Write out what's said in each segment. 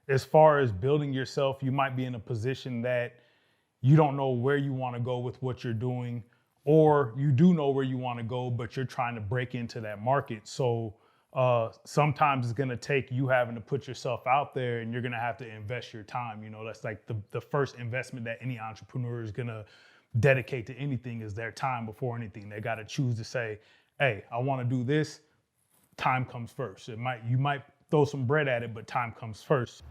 as far as building yourself, you might be in a position that you don't know where you want to go with what you're doing, or you do know where you want to go, but you're trying to break into that market. So sometimes it's going to take you having to put yourself out there, and you're going to have to invest your time. You know, that's like the first investment that any entrepreneur is going to dedicate to anything is their time before anything. They got to choose to say, hey, I want to do this. Time comes first. You might throw some bread at it, but time comes first.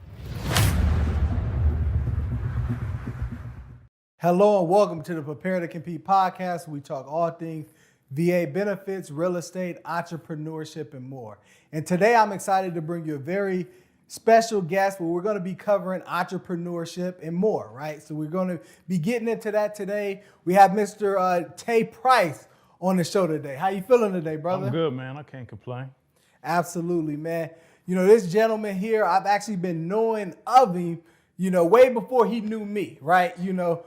Hello and welcome to the Prepare to Compete podcast. We talk all things VA benefits, real estate, entrepreneurship, and more. And today I'm excited to bring you a very special guest where we're going to be covering entrepreneurship and more, right? So we're going to be getting into that today. We have Mr. Tay Price on the show today. How you feeling today, brother? I'm good, man. I can't complain. Absolutely, man. You know, this gentleman here, I've actually been knowing of him, way before he knew me, right? You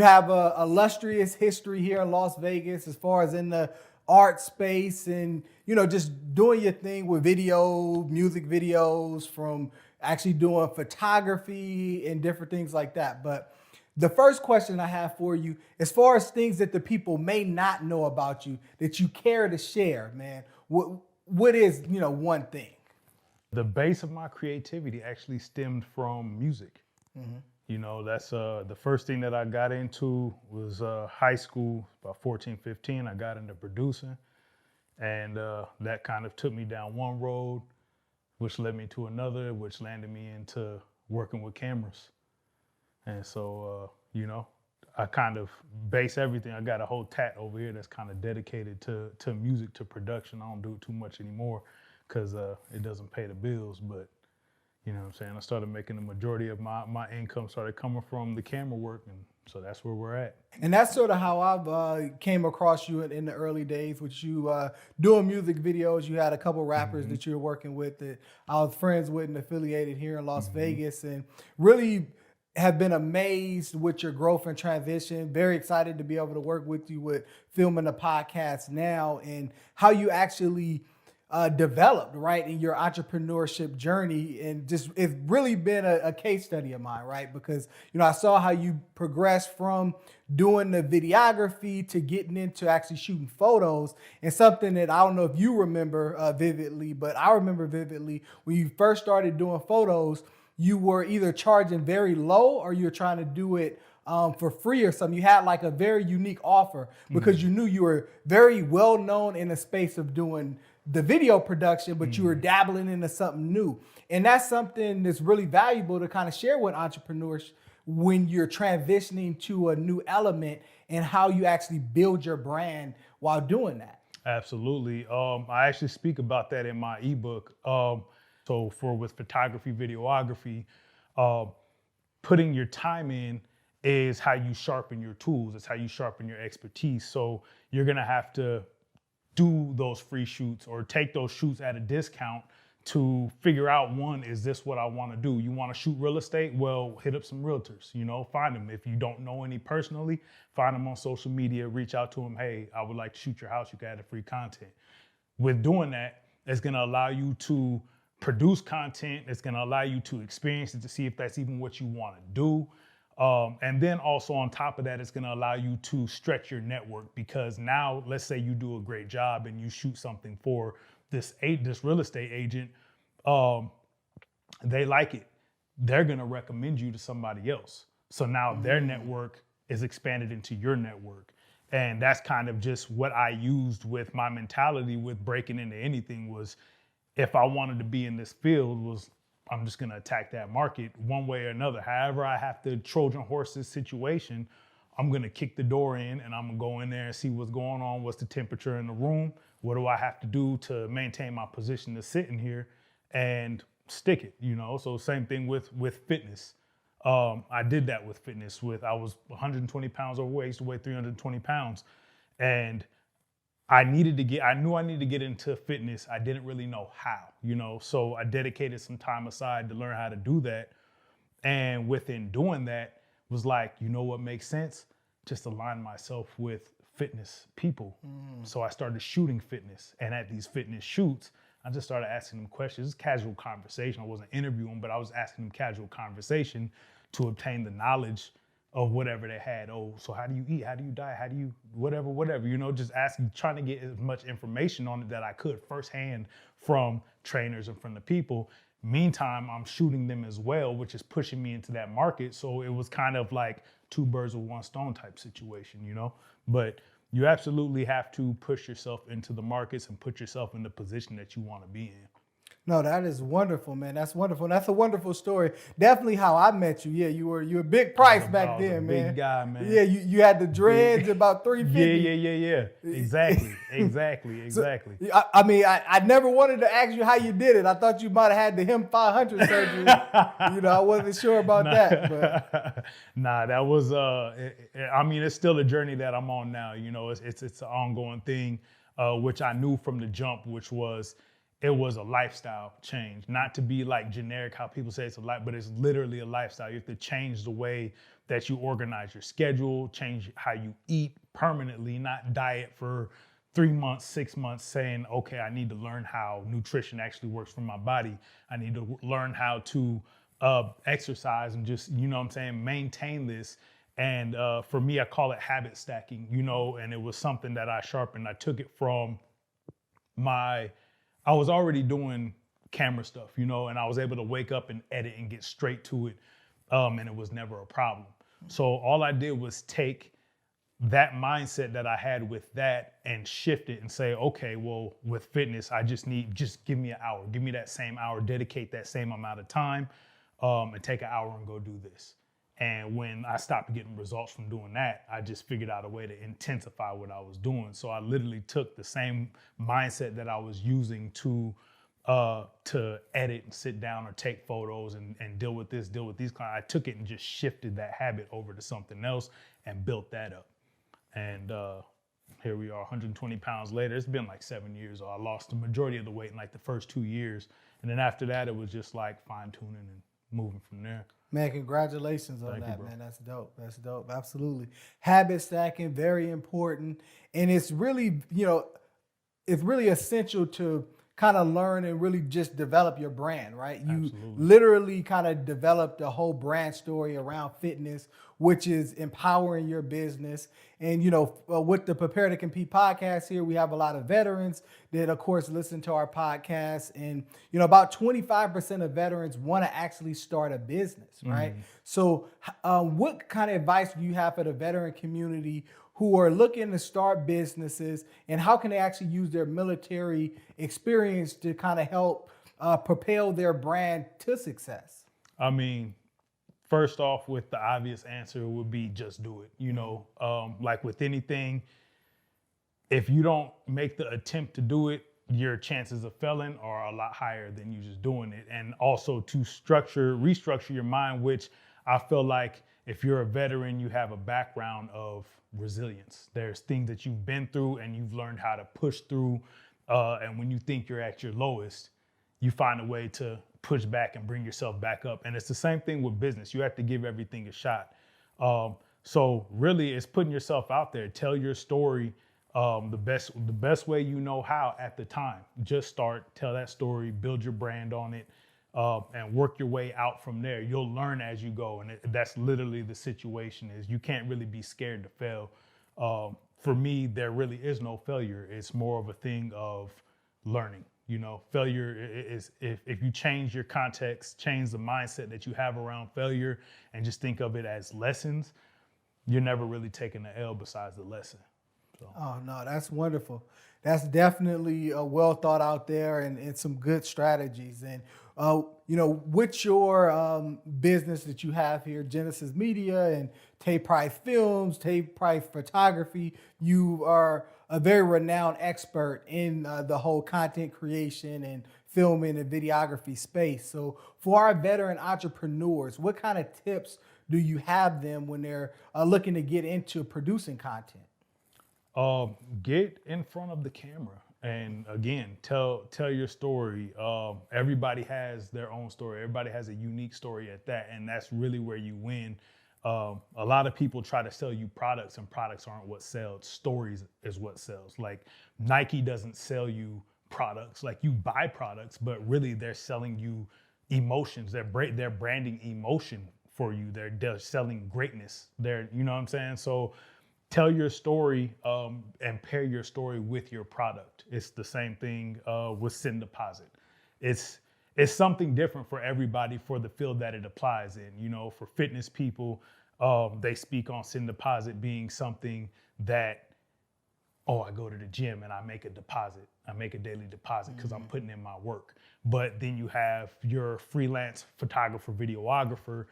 have a illustrious history here in Las Vegas as far as in the art space and, just doing your thing with music videos, from actually doing photography and different things like that. But the first question I have for you, as far as things that the people may not know about you that you care to share, man, what is, one thing? The base of my creativity actually stemmed from music. Mm-hmm. That's the first thing that I got into was high school, about 14, 15. I got into producing, and that kind of took me down one road, which led me to another, which landed me into working with cameras. And so, I kind of base everything. I got a whole tat over here that's kind of dedicated to music, to production. I don't do it too much anymore because it doesn't pay the bills, but you know what I'm saying? I started making the majority of my income started coming from the camera work, and so that's where we're at. And that's sort of how I've came across you in the early days, with you doing music videos. You had a couple rappers that you were working with that I was friends with and affiliated here in Las Vegas, and really have been amazed with your growth and transition. Very excited to be able to work with you with filming the podcast now and how you actually developed, right, in your entrepreneurship journey. And just, it's really been a case study of mine, right? Because, I saw how you progressed from doing the videography to getting into actually shooting photos. And something that I don't know if you remember vividly, but I remember vividly when you first started doing photos, you were either charging very low or you were trying to do it for free or something. You had like a very unique offer because you knew you were very well known in the space of doing the video production, but you were dabbling into something new. And that's something that's really valuable to kind of share with entrepreneurs when you're transitioning to a new element and how you actually build your brand while doing that. Absolutely. I actually speak about that in my ebook. So with photography, videography, putting your time in is how you sharpen your tools. It's how you sharpen your expertise. So you're going to have to do those free shoots or take those shoots at a discount to figure out, one, is this what I want to do? You want to shoot real estate? Well, hit up some realtors, find them. If you don't know any personally, find them on social media, reach out to them. Hey, I would like to shoot your house. You can add the free content. With doing that, it's going to allow you to produce content. It's going to allow you to experience it, to see if that's even what you want to do. And then also on top of that, it's going to allow you to stretch your network, because now let's say you do a great job and you shoot something for this real estate agent. They like it. They're going to recommend you to somebody else. So now their network is expanded into your network. And that's kind of just what I used with my mentality with breaking into anything. Was if I wanted to be in this field, I'm just going to attack that market one way or another. However I have to Trojan horse this situation, I'm going to kick the door in and I'm going to go in there and see what's going on. What's the temperature in the room? What do I have to do to maintain my position to sit in here and stick it, So same thing with fitness. I did that with fitness. I was 120 pounds overweight, I used to weigh 320 pounds. And I knew I needed to get into fitness. I didn't really know how, so I dedicated some time aside to learn how to do that. And within doing that was like, what makes sense? Just align myself with fitness people. So I started shooting fitness. And at these fitness shoots, I just started asking them questions. It's casual conversation. I wasn't interviewing, but I was asking them casual conversation to obtain the knowledge of whatever they had. Oh, so how do you eat? How do you diet? How do you whatever, just asking, trying to get as much information on it that I could firsthand from trainers and from the people. Meantime, I'm shooting them as well, which is pushing me into that market. So it was kind of like two birds with one stone type situation, but you absolutely have to push yourself into the markets and put yourself in the position that you want to be in. No, that is wonderful, man. That's wonderful. That's a wonderful story. Definitely how I met you. Yeah, you were Big Price back then, man. Big guy, man. Yeah, you had the dreads about 350. Yeah. Exactly. So, I never wanted to ask you how you did it. I thought you might have had the Him 500 surgery. I wasn't sure about that. But Nah, that was it's still a journey that I'm on now. It's an ongoing thing, which I knew from the jump, which was it was a lifestyle change. Not to be like generic how people say it's a life, but it's literally a lifestyle. You have to change the way that you organize your schedule, change how you eat permanently, not diet for 3 months, 6 months, saying, okay, I need to learn how nutrition actually works for my body. I need to learn how to exercise and just, maintain this. And for me, I call it habit stacking, and it was something that I sharpened. I took it from I was already doing camera stuff, and I was able to wake up and edit and get straight to it. And it was never a problem. So all I did was take that mindset that I had with that and shift it and say, okay, well, with fitness, I just give me an hour, give me that same hour, dedicate that same amount of time, and take an hour and go do this. And when I stopped getting results from doing that, I just figured out a way to intensify what I was doing. So I literally took the same mindset that I was using to edit and sit down or take photos and deal with these clients. I took it and just shifted that habit over to something else and built that up. And here we are 120 pounds later. It's been like 7 years. I lost the majority of the weight in like the first 2 years. And then after that, it was just like fine tuning and moving from there. Man, congratulations on Thank that, you, man. That's dope. Absolutely. Habit stacking, very important. And it's really, it's really essential to kind of learn and really just develop your brand, right? You literally kind of developed a whole brand story around fitness, which is empowering your business. And, with the Prepare to Compete podcast here, we have a lot of veterans that, of course, listen to our podcast. And, about 25% of veterans want to actually start a business, right? Mm-hmm. So what kind of advice do you have for the veteran community who are looking to start businesses, and how can they actually use their military experience to kind of help propel their brand to success? First off, with the obvious answer would be just do it. Like with anything, if you don't make the attempt to do it, your chances of failing are a lot higher than you just doing it. And also to restructure your mind, which I feel like if you're a veteran, you have a background of resilience. There's things that you've been through and you've learned how to push through. And when you think you're at your lowest, you find a way to push back and bring yourself back up. And it's the same thing with business. You have to give everything a shot. So really it's putting yourself out there. Tell your story the best way you know how at the time. Just start, tell that story, build your brand on it, and work your way out from there. You'll learn as you go. And that's literally the situation. Is you can't really be scared to fail. For me, there really is no failure. It's more of a thing of learning. Failure is if you change your context, change the mindset that you have around failure, and just think of it as lessons, you're never really taking the L besides the lesson. So. Oh, no, that's wonderful. That's definitely well thought out there and some good strategies. And, with your business that you have here, Genesis Media and Tay Price Films, Tay Price Photography, you are a very renowned expert in the whole content creation and filming and videography space. So for our veteran entrepreneurs, what kind of tips do you have them when they're looking to get into producing content? Get in front of the camera and again, tell your story. Everybody has their own story. Everybody has a unique story at that. And that's really where you win. A lot of people try to sell you products and products aren't what sells. Stories is what sells. Like Nike doesn't sell you products. Like you buy products, but really they're selling you emotions. They're branding emotion for you. They're selling greatness. You know what I'm saying? So tell your story and pair your story with your product. It's the same thing with Send Deposit. It's something different for everybody for the field that it applies in. You know, for fitness people, they speak on Send Deposit being something that, oh, I go to the gym and I make a deposit. I make a daily deposit because I'm putting in my work. But then you have your freelance photographer, videographer,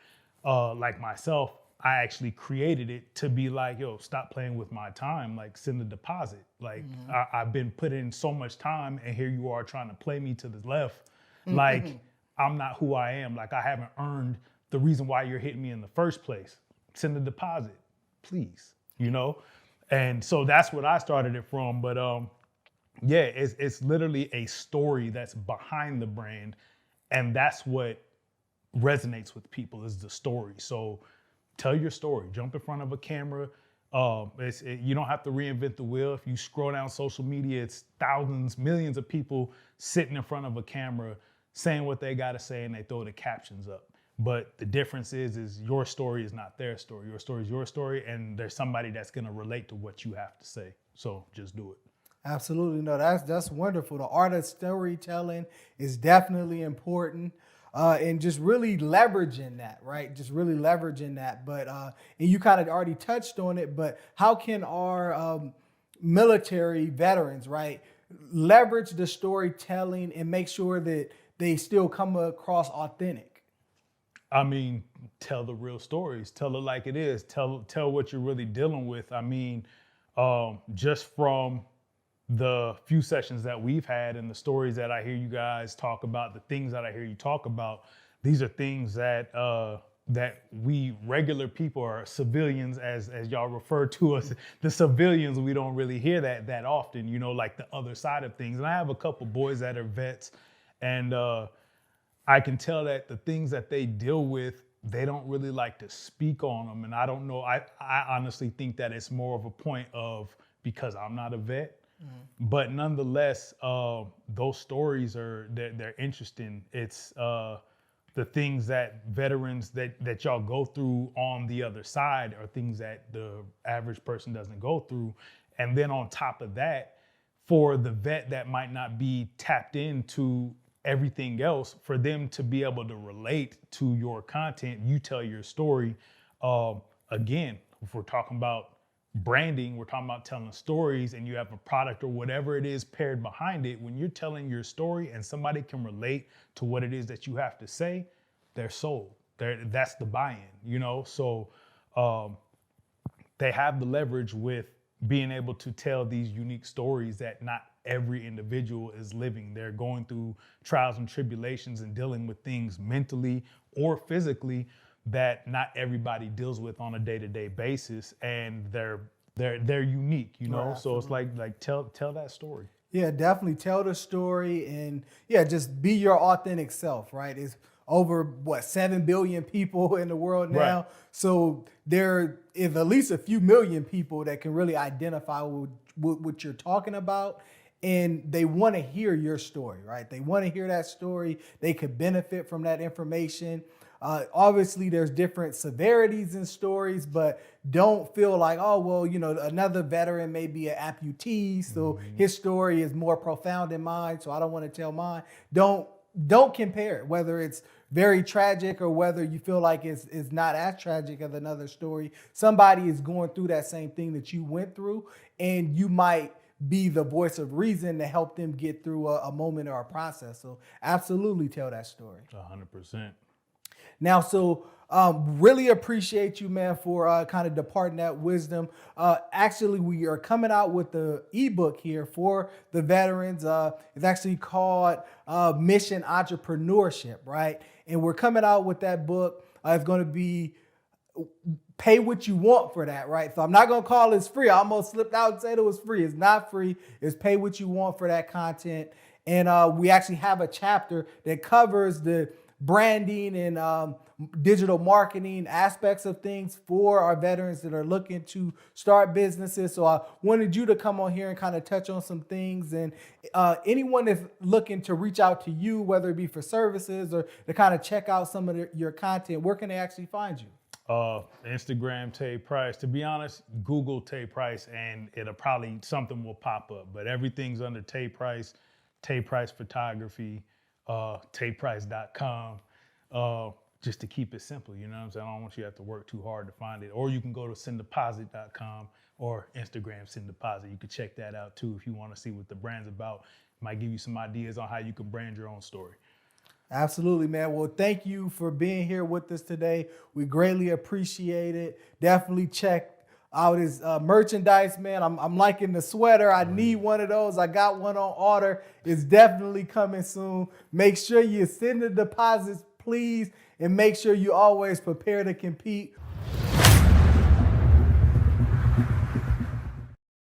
like myself. I actually created it to be like, yo, stop playing with my time. Like, send a deposit. Like, I've been putting in so much time, and here you are trying to play me to the left. Like, I'm not who I am. Like, I haven't earned the reason why you're hitting me in the first place. Send a deposit, please. You know? And so that's what I started it from. But yeah, it's literally a story that's behind the brand, and that's what resonates with people is the story. So tell your story. Jump in front of a camera. You don't have to reinvent the wheel. If you scroll down social media, it's thousands, millions of people sitting in front of a camera saying what they got to say, and they throw the captions up. But the difference is your story is not their story. Your story is your story, and there's somebody that's going to relate to what you have to say. So just do it. Absolutely. No, that's wonderful. The art of storytelling is definitely important. And just really leveraging that, right? Just really leveraging that. But and you kind of already touched on it, but how can our military veterans, right, leverage the storytelling and make sure that they still come across authentic? I mean, tell the real stories. Tell it like it is. Tell what you're really dealing with. I mean, just from the few sessions that we've had and the stories that I hear you guys talk about, the things that I hear you talk about, these are things that that we regular people or civilians, as y'all refer to us, the civilians, we don't really hear that often, you know, like the other side of things. And I have a couple boys that are vets, and I can tell that the things that they deal with, they don't really like to speak on them. And I don't know, I honestly think that it's more of a point of because I'm not a vet. But nonetheless, those stories they're interesting. It's the things that veterans that y'all go through on the other side are things that the average person doesn't go through. And then on top of that, for the vet that might not be tapped into everything else, for them to be able to relate to your content, you tell your story. Again, if we're talking about branding, we're talking about telling stories, and you have a product or whatever it is paired behind it. When you're telling your story and somebody can relate to what it is that you have to say, they're sold. That's the buy-in, you know? So they have the leverage with being able to tell these unique stories that not every individual is living. They're going through trials and tribulations and dealing with things mentally or physically that not everybody deals with on a day-to-day basis, and they're unique, you know. Right, so it's like tell that story. Yeah, definitely tell the story, and yeah, just be your authentic self, right? It's over 7 billion people in the world now, right. So there is at least a few million people that can really identify with what you're talking about. And they want to hear your story, right? They want to hear that story. They could benefit from that information. Obviously, there's different severities in stories, but don't feel like, oh, well, you know, another veteran may be an amputee, so his story is more profound than mine, so I don't want to tell mine. Don't compare it, whether it's very tragic or whether you feel like it's not as tragic as another story. Somebody is going through that same thing that you went through, and you might be the voice of reason to help them get through a moment or a process. So absolutely tell that story. 100%. Now, so really appreciate you, man, for kind of departing that wisdom. Actually, we are coming out with the ebook here for the veterans. It's actually called Mission Entrepreneurship, right? And we're coming out with that book. It's going to be pay what you want for that, right? So I'm not going to call this free. I almost slipped out and said it was free. It's not free. It's pay what you want for that content. And we actually have a chapter that covers the branding and digital marketing aspects of things for our veterans that are looking to start businesses. So I wanted you to come on here and kind of touch on some things. And anyone that's looking to reach out to you, whether it be for services or to kind of check out some of your content, where can they actually find you? Instagram, Tay Price. To be honest, Google Tay Price and it'll probably, something will pop up, but everything's under Tay Price Photography, tayprice.com, just to keep it simple, you know what I'm saying? I don't want you to have to work too hard to find it. Or you can go to senddeposit.com or Instagram Send Deposit. You can check that out too if you want to see what the brand's about. Might give you some ideas on how you can brand your own story. Absolutely, man. Well, thank you for being here with us today. We greatly appreciate it. Definitely check out his merchandise, man. I'm liking the sweater. I need one of those. I got one on order. It's definitely coming soon. Make sure you send the deposits, please, and make sure you always prepare to compete